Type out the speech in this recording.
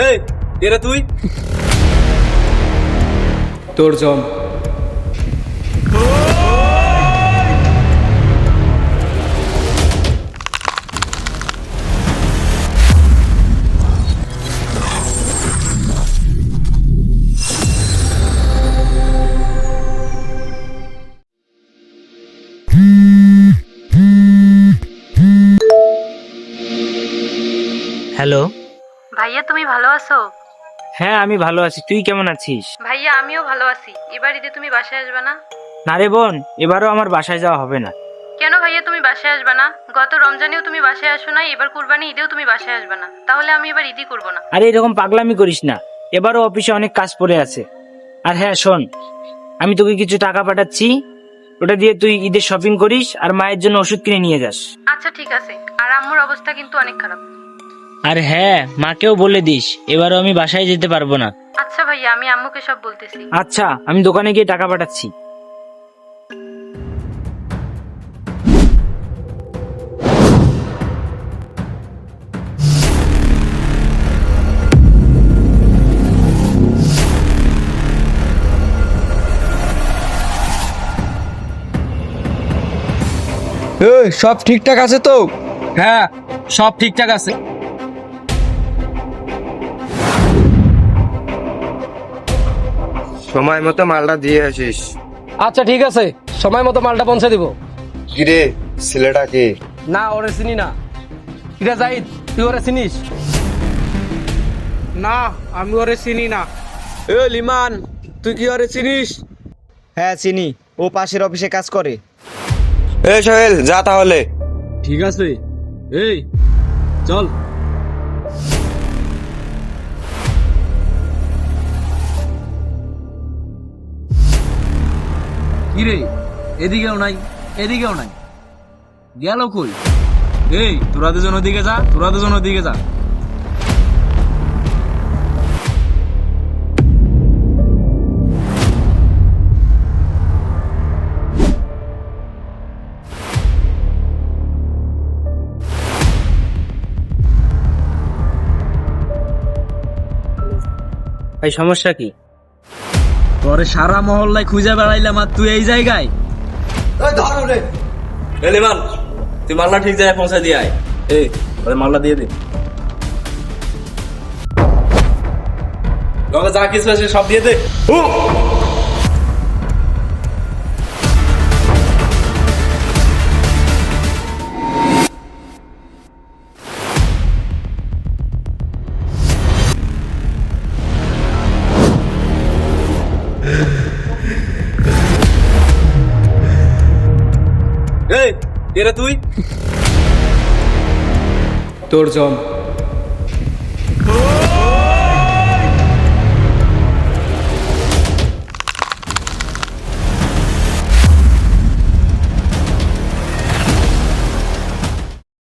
এই এরা তুই তোর জম। হ্যালো। ভাইয়া তুমি ভালো আছো? হ্যাঁ আমি ভালো আছি, তুই কেমন আছিস? ভাইয়া আমিও ভালো আছি। এবার ঈদে তুমি বাসায় আসবে না? না রে বোন, এবারও আমার বাসায় যাওয়া হবে না। কেন ভাইয়া তুমি বাসায় আসবে না? গত রমজানেও তুমি বাসায় আসো না, এবার কুরবানি ঈদেও তুমি বাসায় আসবে না, তাহলে আমি এবার ঈদই করবো না। আরে এরকম পাগলামি করিস না, এবারও অফিসে অনেক কাজ পড়ে আছে। আর হ্যাঁ শোন, আমি তোকে কিছু টাকা পাঠাচ্ছি, ওটা দিয়ে তুই ঈদের শপিং করিস আর মায়ের জন্য ওষুধ কিনে নিয়ে যাস। আচ্ছা ঠিক আছে। আর আম্মুর অবস্থা কিন্তু অনেক খারাপ। আর হ্যাঁ মাকেও বলে দিস এবারও আমি বাসায় যেতে পারবো না। আচ্ছা ভাইয়া, আমি আম্মুকে সব বলতেছি। আচ্ছা আমি দোকানে গিয়ে টাকা পাঠাচ্ছি। সব ঠিকঠাক আছে তো? হ্যাঁ সব ঠিকঠাক আছে। সময় মতো মালটা দিয়ে আসিস। আচ্ছা ঠিক আছে, সময় মতো মালটা পৌঁছে দিব। কিরে ছেলেটা কে? না ওরে চিনি না। কিরে জাহিদ, তুই ওরে চিনিস? না আমি ওরে চিনি না। এ লিমান, তুই কি ওরে চিনিস? হ্যাঁ চিনি, ও পাশের অফিসে কাজ করে। এই সোহেল যা তাহলে। ঠিক আছে, এই চল। কিরে এদিকেও নাই এদিকেও নাই, গেল কই? এই তোরা দুজন ওদিকে যা, তোরা দুজন ওদিকে যা। ভাই সমস্যা কি? তোরে সারা মহল্লায় খুঁজে বেড়াইলাম আর তুই এই জায়গায়? এলিমান তুই মাল্লা ঠিক জায়গায় পৌঁছে দিয়ে আয়। এই ওরে মাল্লা দিয়ে দে। যা কিছু আছে সব দিয়ে দে। এই এরা তুই? তোর জম।